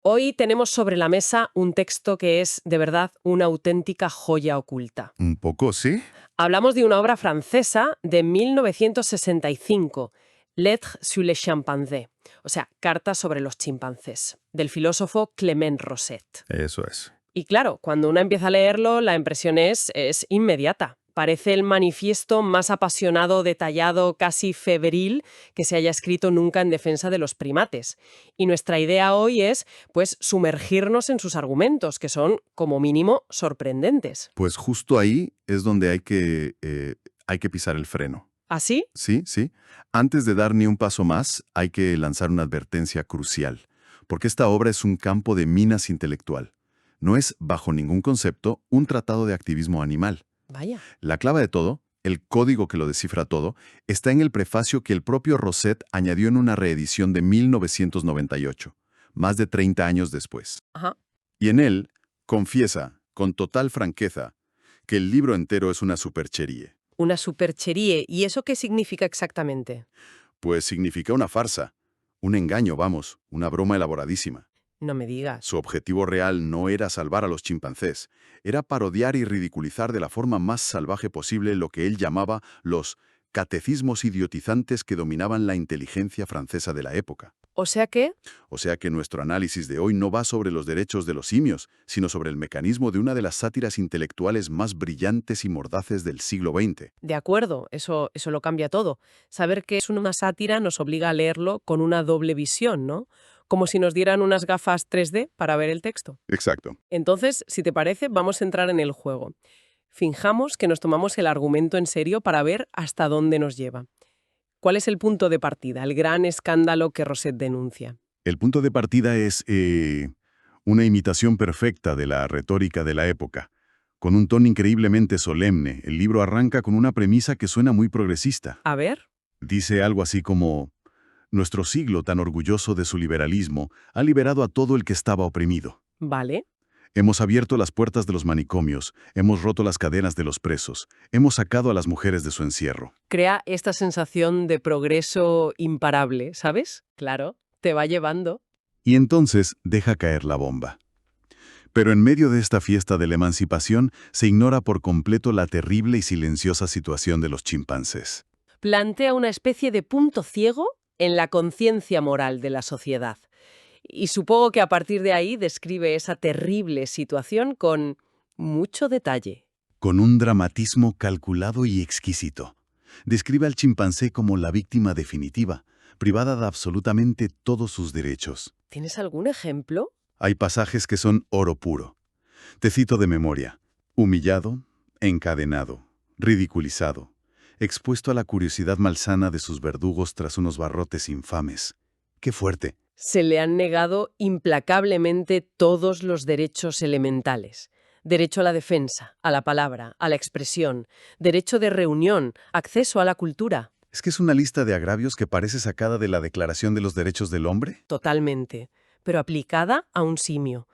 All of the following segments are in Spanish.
Hoy tenemos sobre la mesa un texto que es, de verdad, una auténtica joya oculta. Un poco, ¿sí? Hablamos de una obra francesa de 1965, Lettres sur les chimpanzés, o sea, Cartas sobre los chimpancés, del filósofo Clément Rosset. Eso es. Y claro, cuando uno empieza a leerlo, la impresión es inmediata. Parece el manifiesto más apasionado, detallado, casi febril que se haya escrito nunca en defensa de los primates. Y nuestra idea hoy es, pues, sumergirnos en sus argumentos, que son, como mínimo, sorprendentes. Pues justo ahí es donde hay que pisar el freno. ¿Así? Sí, sí. Antes de dar ni un paso más, hay que lanzar una advertencia crucial, porque esta obra es un campo de minas intelectual. No es, bajo ningún concepto, un tratado de activismo animal. Vaya. La clave de todo, el código que lo descifra todo, está en el prefacio que el propio Rosset añadió en una reedición de 1998, más de 30 años después. Ajá. Y en él confiesa, con total franqueza, que el libro entero es una supercherie. Una supercherie. ¿Y eso qué significa exactamente? Pues significa una farsa, un engaño, vamos, una broma elaboradísima. No me digas. Su objetivo real no era salvar a los chimpancés, era parodiar y ridiculizar de la forma más salvaje posible lo que él llamaba los catecismos idiotizantes que dominaban la inteligencia francesa de la época. O sea que... O sea que nuestro análisis de hoy no va sobre los derechos de los simios, sino sobre el mecanismo de una de las sátiras intelectuales más brillantes y mordaces del siglo XX. De acuerdo, eso lo cambia todo. Saber que es una sátira nos obliga a leerlo con una doble visión, ¿no? Como si nos dieran unas gafas 3D para ver el texto. Exacto. Entonces, si te parece, vamos a entrar en el juego. Finjamos que nos tomamos el argumento en serio para ver hasta dónde nos lleva. ¿Cuál es el punto de partida, el gran escándalo que Rosset denuncia? El punto de partida es una imitación perfecta de la retórica de la época. Con un tono increíblemente solemne, el libro arranca con una premisa que suena muy progresista. A ver. Dice algo así como: nuestro siglo, tan orgulloso de su liberalismo, ha liberado a todo el que estaba oprimido. Vale. Hemos abierto las puertas de los manicomios, hemos roto las cadenas de los presos, hemos sacado a las mujeres de su encierro. Crea esta sensación de progreso imparable, ¿sabes? Claro, te va llevando. Y entonces deja caer la bomba. Pero en medio de esta fiesta de la emancipación se ignora por completo la terrible y silenciosa situación de los chimpancés. Plantea una especie de punto ciego en la conciencia moral de la sociedad. Y supongo que a partir de ahí describe esa terrible situación con mucho detalle. Con un dramatismo calculado y exquisito. Describe al chimpancé como la víctima definitiva, privada de absolutamente todos sus derechos. ¿Tienes algún ejemplo? Hay pasajes que son oro puro. Te cito de memoria: humillado, encadenado, ridiculizado, expuesto a la curiosidad malsana de sus verdugos tras unos barrotes infames. ¡Qué fuerte! Se le han negado implacablemente todos los derechos elementales. Derecho a la defensa, a la palabra, a la expresión, derecho de reunión, acceso a la cultura. ¿Es que es una lista de agravios que parece sacada de la Declaración de los Derechos del Hombre? Totalmente. Pero aplicada a un simio.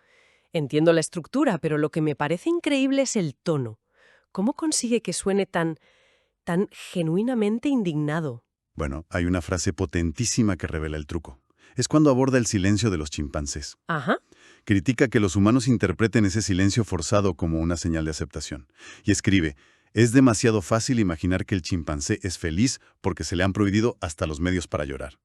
Entiendo la estructura, pero lo que me parece increíble es el tono. ¿Cómo consigue que suene tan genuinamente indignado? Bueno, hay una frase potentísima que revela el truco. Es cuando aborda el silencio de los chimpancés. Ajá. Critica que los humanos interpreten ese silencio forzado como una señal de aceptación. Y escribe: es demasiado fácil imaginar que el chimpancé es feliz porque se le han prohibido hasta los medios para llorar.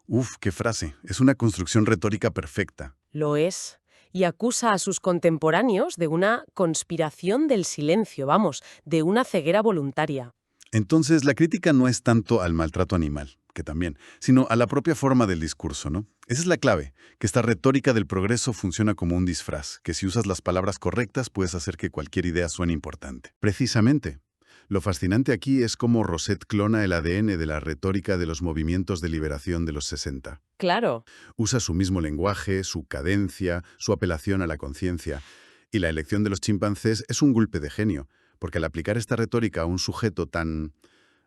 Uf, qué frase. Es una construcción retórica perfecta. Lo es. Y acusa a sus contemporáneos de una conspiración del silencio, vamos, de una ceguera voluntaria. Entonces, la crítica no es tanto al maltrato animal, que también, sino a la propia forma del discurso, ¿no? Esa es la clave, que esta retórica del progreso funciona como un disfraz, que si usas las palabras correctas puedes hacer que cualquier idea suene importante. Precisamente. Lo fascinante aquí es cómo Rosset clona el ADN de la retórica de los movimientos de liberación de los 60. Claro. Usa su mismo lenguaje, su cadencia, su apelación a la conciencia. Y la elección de los chimpancés es un golpe de genio, porque al aplicar esta retórica a un sujeto tan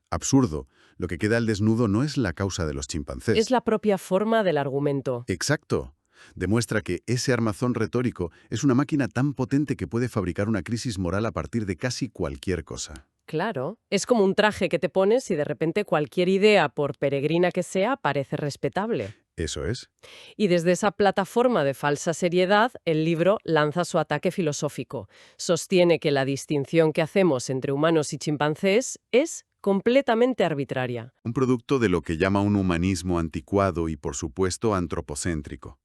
absurdo, lo que queda al desnudo no es la causa de los chimpancés. Es la propia forma del argumento. Exacto. Demuestra que ese armazón retórico es una máquina tan potente que puede fabricar una crisis moral a partir de casi cualquier cosa. Claro. Es como un traje que te pones y de repente cualquier idea, por peregrina que sea, parece respetable. Eso es. Y desde esa plataforma de falsa seriedad, el libro lanza su ataque filosófico. Sostiene que la distinción que hacemos entre humanos y chimpancés es completamente arbitraria. Un producto de lo que llama un humanismo anticuado y, por supuesto, antropocéntrico.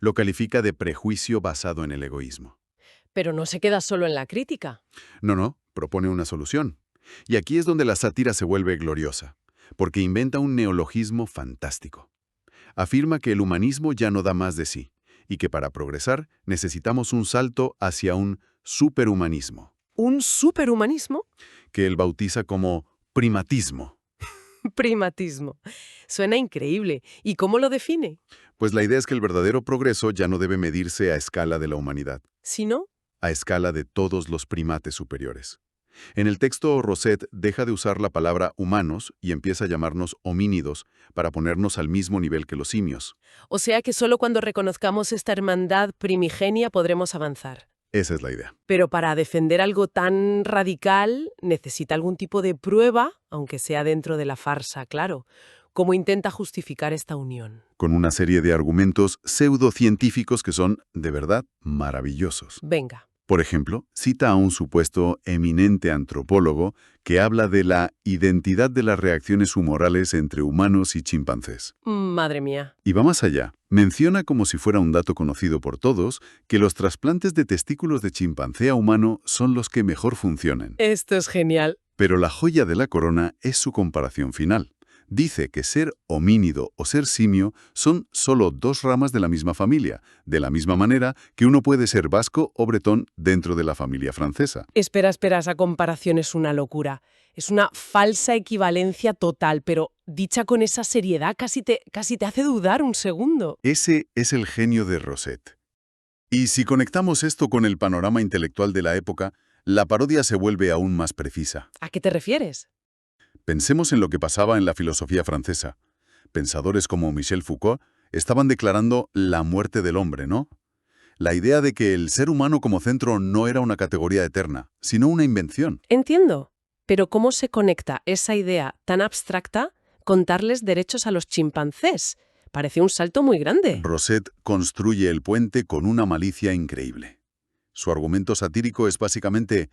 Lo califica de prejuicio basado en el egoísmo. Pero no se queda solo en la crítica. No, propone una solución. Y aquí es donde la sátira se vuelve gloriosa, porque inventa un neologismo fantástico. Afirma que el humanismo ya no da más de sí, y que para progresar necesitamos un salto hacia un superhumanismo, ¿Un superhumanismo? que él bautiza como primatismo. Primatismo. Suena increíble. ¿Y cómo lo define? Pues la idea es que el verdadero progreso ya no debe medirse a escala de la humanidad, Si no, a escala de todos los primates superiores. En el texto, Rosset deja de usar la palabra humanos y empieza a llamarnos homínidos para ponernos al mismo nivel que los simios. o sea que solo cuando reconozcamos esta hermandad primigenia podremos avanzar. Esa es la idea. Pero para defender algo tan radical necesita algún tipo de prueba, aunque sea dentro de la farsa, claro. ¿Cómo intenta justificar esta unión? Con una serie de argumentos pseudocientíficos que son, de verdad, maravillosos. Venga. Por ejemplo, cita a un supuesto eminente antropólogo que habla de la identidad de las reacciones humorales entre humanos y chimpancés. Madre mía. Y va más allá. Menciona como si fuera un dato conocido por todos que los trasplantes de testículos de chimpancé a humano son los que mejor funcionan. Esto es genial. Pero la joya de la corona es su comparación final. Dice que ser homínido o ser simio son solo dos ramas de la misma familia, de la misma manera que uno puede ser vasco o bretón dentro de la familia francesa. Espera, esa comparación es una locura. Es una falsa equivalencia total, pero dicha con esa seriedad casi te hace dudar un segundo. Ese es el genio de Rosset. Y si conectamos esto con el panorama intelectual de la época, la parodia se vuelve aún más precisa. ¿A qué te refieres? Pensemos en lo que pasaba en la filosofía francesa. Pensadores como Michel Foucault estaban declarando la muerte del hombre, ¿no? La idea de que el ser humano como centro no era una categoría eterna, sino una invención. Entiendo. Pero ¿cómo se conecta esa idea tan abstracta con darles derechos a los chimpancés? Parece un salto muy grande. Rosset construye el puente con una malicia increíble. Su argumento satírico es básicamente,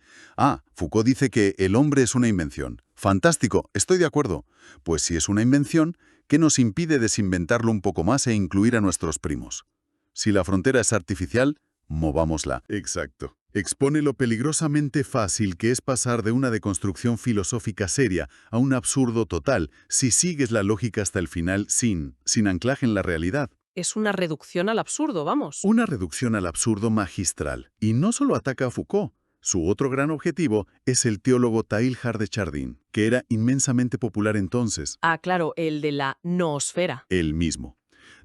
Foucault dice que el hombre es una invención. Fantástico, estoy de acuerdo. Pues si es una invención, ¿qué nos impide desinventarlo un poco más e incluir a nuestros primos? Si la frontera es artificial, movámosla. Exacto. Expone lo peligrosamente fácil que es pasar de una deconstrucción filosófica seria a un absurdo total si sigues la lógica hasta el final sin anclaje en la realidad. Es una reducción al absurdo, vamos. Una reducción al absurdo magistral. Y no solo ataca a Foucault. Su otro gran objetivo es el teólogo Teilhard de Chardin, que era inmensamente popular entonces. Claro, el de la noosfera. Él mismo.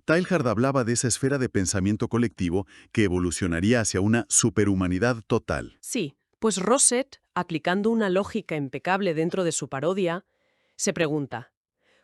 Teilhard hablaba de esa esfera de pensamiento colectivo que evolucionaría hacia una superhumanidad total. Sí, pues Rosset, aplicando una lógica impecable dentro de su parodia, se pregunta,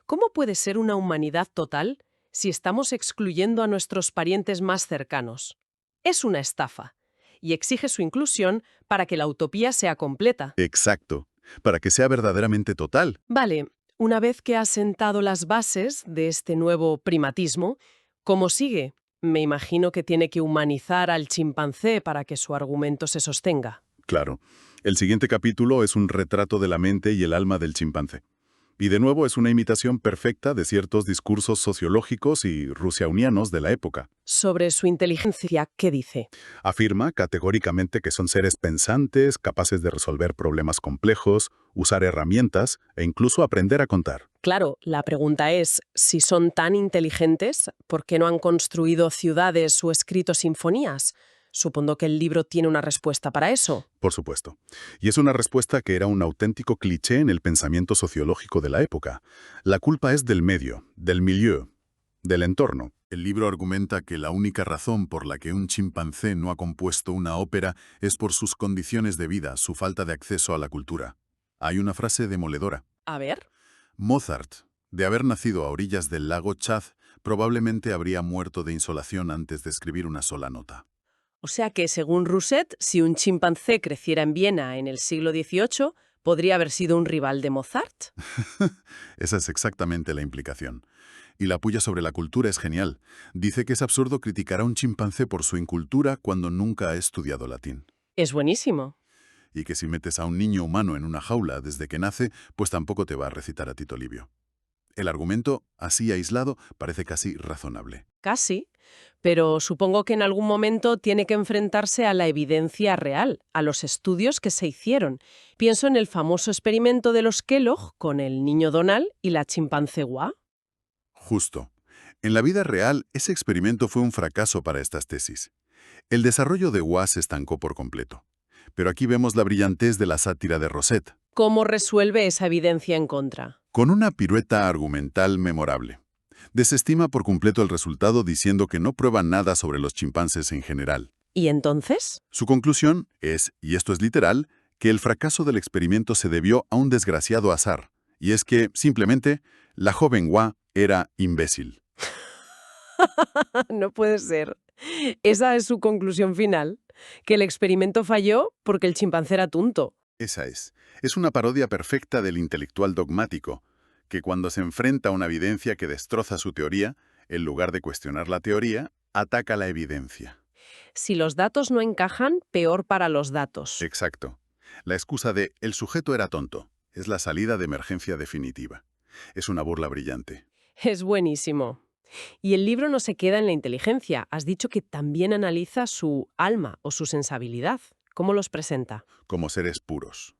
¿cómo puede ser una humanidad total si estamos excluyendo a nuestros parientes más cercanos? Es una estafa, y exige su inclusión para que la utopía sea completa. Exacto. Para que sea verdaderamente total. Vale, una vez que has sentado las bases de este nuevo primatismo, ¿cómo sigue? Me imagino que tiene que humanizar al chimpancé para que su argumento se sostenga. Claro. El siguiente capítulo es un retrato de la mente y el alma del chimpancé. Y de nuevo es una imitación perfecta de ciertos discursos sociológicos y rusiaunianos de la época. Sobre su inteligencia, ¿qué dice? Afirma categóricamente que son seres pensantes, capaces de resolver problemas complejos, usar herramientas e incluso aprender a contar. Claro, la pregunta es, si son tan inteligentes, ¿por qué no han construido ciudades o escrito sinfonías? Supongo que el libro tiene una respuesta para eso. Por supuesto. Y es una respuesta que era un auténtico cliché en el pensamiento sociológico de la época. La culpa es del medio, del milieu, del entorno. El libro argumenta que la única razón por la que un chimpancé no ha compuesto una ópera es por sus condiciones de vida, su falta de acceso a la cultura. Hay una frase demoledora. A ver. Mozart, de haber nacido a orillas del lago Chad, probablemente habría muerto de insolación antes de escribir una sola nota. O sea que, según Rosset, si un chimpancé creciera en Viena en el siglo XVIII, podría haber sido un rival de Mozart. Esa es exactamente la implicación. Y la puya sobre la cultura es genial. Dice que es absurdo criticar a un chimpancé por su incultura cuando nunca ha estudiado latín. Es buenísimo. Y que si metes a un niño humano en una jaula desde que nace, pues tampoco te va a recitar a Tito Livio. El argumento, así aislado, parece casi razonable. Casi. Pero supongo que en algún momento tiene que enfrentarse a la evidencia real, a los estudios que se hicieron. Pienso en el famoso experimento de los Kellogg con el niño Donald y la chimpancé Gua. Justo. En la vida real, ese experimento fue un fracaso para estas tesis. El desarrollo de Gua se estancó por completo. Pero aquí vemos la brillantez de la sátira de Rosette, ¿Cómo resuelve esa evidencia en contra? con una pirueta argumental memorable. Desestima por completo el resultado diciendo que no prueba nada sobre los chimpancés en general. ¿Y entonces? Su conclusión es, y esto es literal, que el fracaso del experimento se debió a un desgraciado azar, y es que, simplemente, la joven Gua era imbécil. No puede ser. Esa es su conclusión final, que el experimento falló porque el chimpancé era tonto. Esa es. Es una parodia perfecta del intelectual dogmático, que cuando se enfrenta a una evidencia que destroza su teoría, en lugar de cuestionar la teoría, ataca la evidencia. Si los datos no encajan, peor para los datos. Exacto. La excusa de «el sujeto era tonto» es la salida de emergencia definitiva. Es una burla brillante. Es buenísimo. Y el libro no se queda en la inteligencia. Has dicho que también analiza su alma o su sensibilidad. ¿Cómo los presenta? Como seres puros.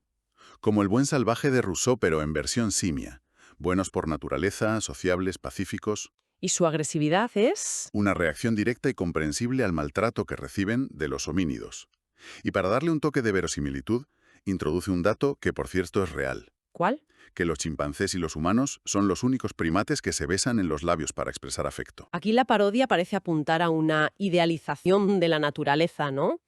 Como el buen salvaje de Rousseau, pero en versión simia. Buenos por naturaleza, sociables, pacíficos. ¿Y su agresividad es? Una reacción directa y comprensible al maltrato que reciben de los homínidos. Y para darle un toque de verosimilitud, introduce un dato que, por cierto, es real. ¿Cuál? Que los chimpancés y los humanos son los únicos primates que se besan en los labios para expresar afecto. Aquí la parodia parece apuntar a una idealización de la naturaleza, ¿no?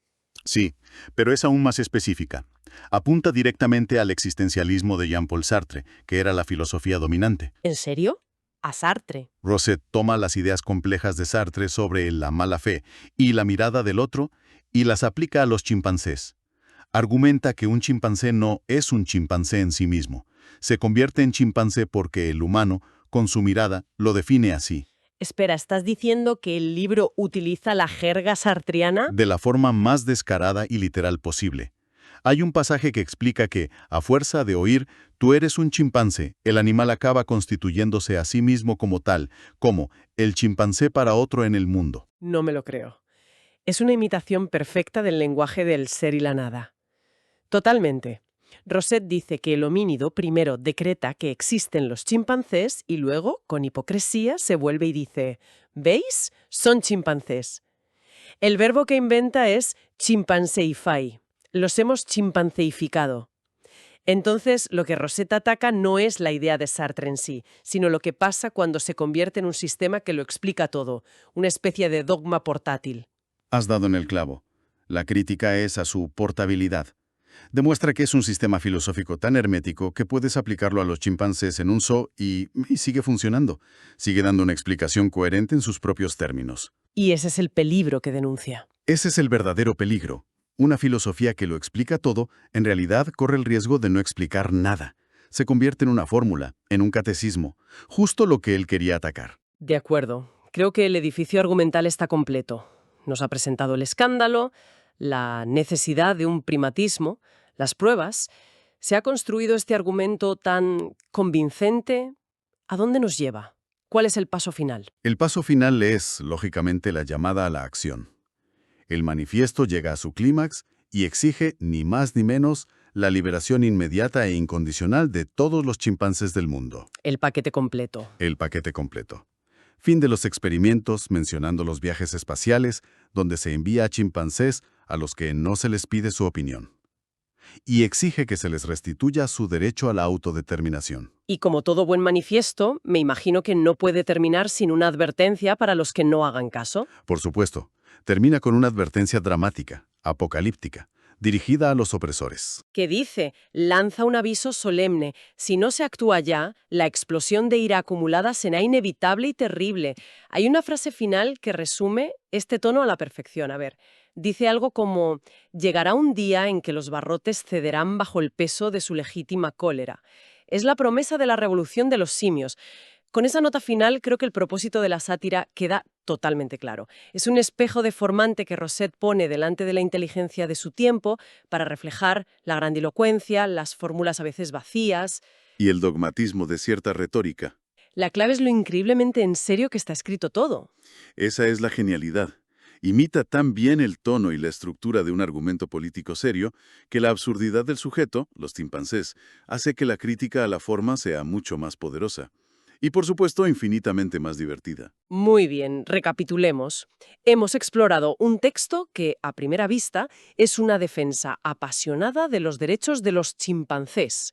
Sí, pero es aún más específica. Apunta directamente al existencialismo de Jean-Paul Sartre, que era la filosofía dominante. ¿En serio? A Sartre. Rosette toma las ideas complejas de Sartre sobre la mala fe y la mirada del otro y las aplica a los chimpancés. Argumenta que un chimpancé no es un chimpancé en sí mismo. Se convierte en chimpancé porque el humano, con su mirada, lo define así. Espera, ¿estás diciendo que el libro utiliza la jerga sartriana? De la forma más descarada y literal posible. Hay un pasaje que explica que, a fuerza de oír, tú eres un chimpancé, el animal acaba constituyéndose a sí mismo como tal, como el chimpancé para otro en el mundo. No me lo creo. Es una imitación perfecta del lenguaje del ser y la nada. Totalmente. Rosette dice que el homínido primero decreta que existen los chimpancés y luego, con hipocresía, se vuelve y dice «¿Veis? Son chimpancés». El verbo que inventa es chimpanseify. Los hemos chimpanceificado. Entonces, lo que Rosette ataca no es la idea de Sartre en sí, sino lo que pasa cuando se convierte en un sistema que lo explica todo, una especie de dogma portátil. Has dado en el clavo. La crítica es a su portabilidad. Demuestra que es un sistema filosófico tan hermético que puedes aplicarlo a los chimpancés en un zoo y sigue funcionando. Sigue dando una explicación coherente en sus propios términos. Y ese es el peligro que denuncia. Ese es el verdadero peligro. Una filosofía que lo explica todo, en realidad corre el riesgo de no explicar nada. Se convierte en una fórmula, en un catecismo, justo lo que él quería atacar. De acuerdo. Creo que el edificio argumental está completo. Nos ha presentado el escándalo, la necesidad de un primatismo, las pruebas. ¿Se ha construido este argumento tan convincente? ¿A dónde nos lleva? ¿Cuál es el paso final? El paso final es, lógicamente, la llamada a la acción. El manifiesto llega a su clímax y exige, ni más ni menos, la liberación inmediata e incondicional de todos los chimpancés del mundo. El paquete completo. El paquete completo. Fin de los experimentos, mencionando los viajes espaciales, donde se envía a chimpancés a los que no se les pide su opinión. Y exige que se les restituya su derecho a la autodeterminación. Y como todo buen manifiesto, me imagino que no puede terminar sin una advertencia para los que no hagan caso. Por supuesto, termina con una advertencia dramática, apocalíptica, dirigida a los opresores. Que dice, lanza un aviso solemne. Si no se actúa ya, la explosión de ira acumulada será inevitable y terrible. Hay una frase final que resume este tono a la perfección. A ver, dice algo como, llegará un día en que los barrotes cederán bajo el peso de su legítima cólera. Es la promesa de la revolución de los simios. Con esa nota final creo que el propósito de la sátira queda totalmente claro. Es un espejo deformante que Rosset pone delante de la inteligencia de su tiempo para reflejar la grandilocuencia, las fórmulas a veces vacías. Y el dogmatismo de cierta retórica. La clave es lo increíblemente en serio que está escrito todo. Esa es la genialidad. Imita tan bien el tono y la estructura de un argumento político serio que la absurdidad del sujeto, los chimpancés, hace que la crítica a la forma sea mucho más poderosa. Y por supuesto, infinitamente más divertida. Muy bien, recapitulemos. Hemos explorado un texto que, a primera vista, es una defensa apasionada de los derechos de los chimpancés.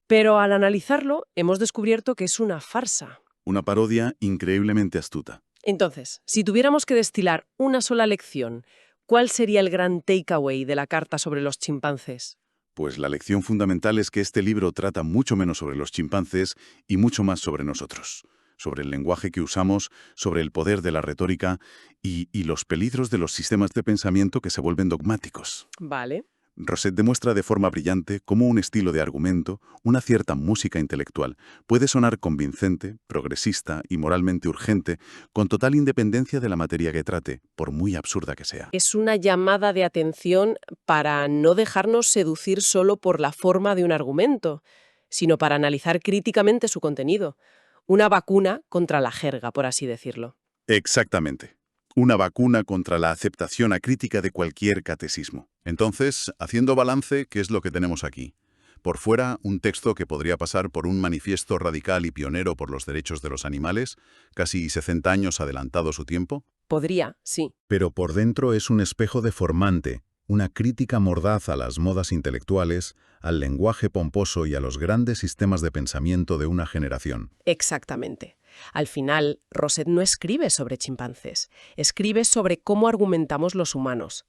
Pero al analizarlo, hemos descubierto que es una farsa. Una parodia increíblemente astuta. Entonces, si tuviéramos que destilar una sola lección, ¿cuál sería el gran takeaway de la carta sobre los chimpancés? Pues la lección fundamental es que este libro trata mucho menos sobre los chimpancés y mucho más sobre nosotros, sobre el lenguaje que usamos, sobre el poder de la retórica y los peligros de los sistemas de pensamiento que se vuelven dogmáticos. Vale. Rosset demuestra de forma brillante cómo un estilo de argumento, una cierta música intelectual, puede sonar convincente, progresista y moralmente urgente, con total independencia de la materia que trate, por muy absurda que sea. Es una llamada de atención para no dejarnos seducir solo por la forma de un argumento, sino para analizar críticamente su contenido. Una vacuna contra la jerga, por así decirlo. Exactamente. Una vacuna contra la aceptación acrítica de cualquier catecismo. Entonces, haciendo balance, ¿qué es lo que tenemos aquí? Por fuera, un texto que podría pasar por un manifiesto radical y pionero por los derechos de los animales, casi 60 años adelantado su tiempo. Podría, sí. Pero por dentro es un espejo deformante, una crítica mordaz a las modas intelectuales, al lenguaje pomposo y a los grandes sistemas de pensamiento de una generación. Exactamente. Al final, Rosset no escribe sobre chimpancés, escribe sobre cómo argumentamos los humanos.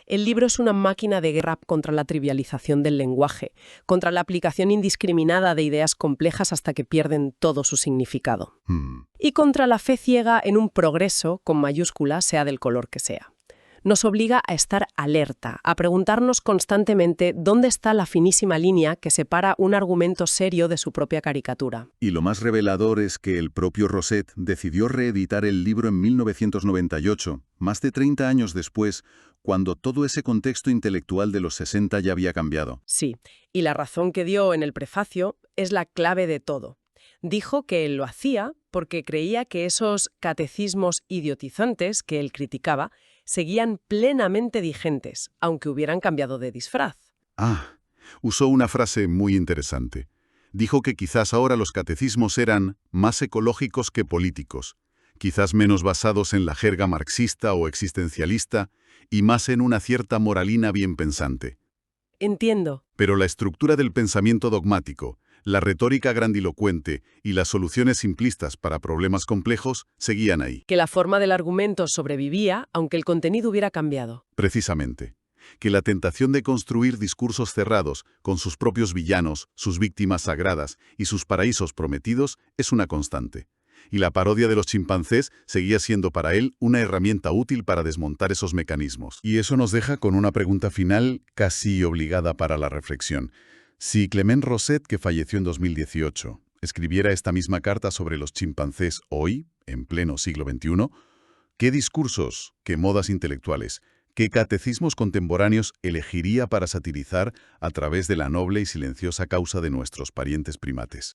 El libro es una máquina de guerra contra la trivialización del lenguaje, contra la aplicación indiscriminada de ideas complejas hasta que pierden todo su significado. Y contra la fe ciega en un progreso, con mayúscula, sea del color que sea. Nos obliga a estar alerta, a preguntarnos constantemente dónde está la finísima línea que separa un argumento serio de su propia caricatura. Y lo más revelador es que el propio Rosset decidió reeditar el libro en 1998, más de 30 años después, cuando todo ese contexto intelectual de los 60 ya había cambiado. Sí, y la razón que dio en el prefacio es la clave de todo. Dijo que él lo hacía porque creía que esos catecismos idiotizantes que él criticaba seguían plenamente vigentes, aunque hubieran cambiado de disfraz. Usó una frase muy interesante. Dijo que quizás ahora los catecismos eran más ecológicos que políticos, quizás menos basados en la jerga marxista o existencialista y más en una cierta moralina bien pensante. Entiendo. Pero la estructura del pensamiento dogmático, la retórica grandilocuente y las soluciones simplistas para problemas complejos seguían ahí. Que la forma del argumento sobrevivía, aunque el contenido hubiera cambiado. Precisamente. Que la tentación de construir discursos cerrados, con sus propios villanos, sus víctimas sagradas y sus paraísos prometidos, es una constante. Y la parodia de los chimpancés seguía siendo para él una herramienta útil para desmontar esos mecanismos. Y eso nos deja con una pregunta final casi obligada para la reflexión. Si Clement Rosset, que falleció en 2018, escribiera esta misma carta sobre los chimpancés hoy, en pleno siglo XXI, ¿qué discursos, qué modas intelectuales, qué catecismos contemporáneos elegiría para satirizar a través de la noble y silenciosa causa de nuestros parientes primates?